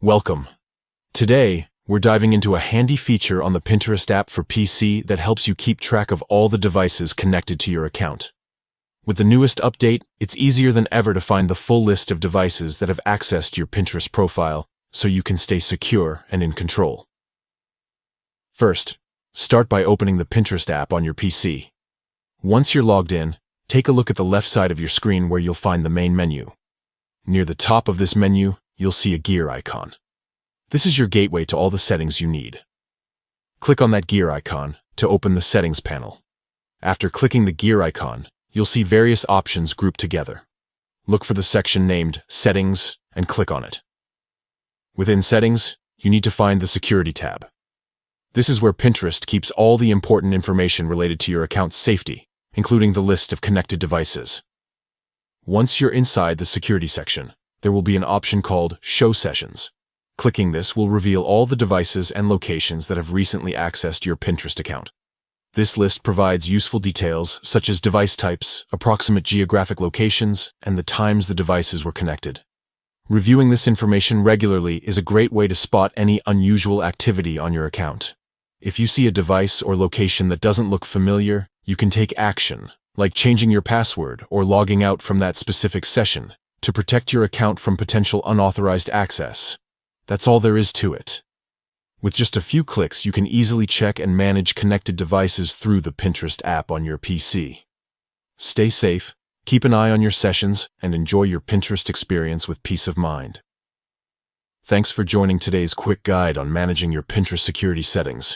Welcome. Today, we're diving into a handy feature on the Pinterest app for PC that helps you keep track of all the devices connected to your account. With the newest update, it's easier than ever to find the full list of devices that have accessed your Pinterest profile, so you can stay secure and in control. First, start by opening the Pinterest app on your PC. Once you're logged in, take a look at the left side of your screen where you'll find the main menu. Near the top of this menu, you'll see a gear icon. This is your gateway to all the settings you need. Click on that gear icon to open the settings panel. After clicking the gear icon, you'll see various options grouped together. Look for the section named Settings and click on it. Within Settings, you need to find the Security tab. This is where Pinterest keeps all the important information related to your account's safety, including the list of connected devices. Once you're inside the Security section, there will be an option called Show Sessions. Clicking this will reveal all the devices and locations that have recently accessed your Pinterest account. This list provides useful details such as device types, approximate geographic locations, and the times the devices were connected. Reviewing this information regularly is a great way to spot any unusual activity on your account. If you see a device or location that doesn't look familiar, you can take action, like changing your password or logging out from that specific session, to protect your account from potential unauthorized access. That's all there is to it. With just a few clicks, you can easily check and manage connected devices through the Pinterest app on your PC. Stay safe, keep an eye on your sessions, and enjoy your Pinterest experience with peace of mind. Thanks for joining today's quick guide on managing your Pinterest security settings.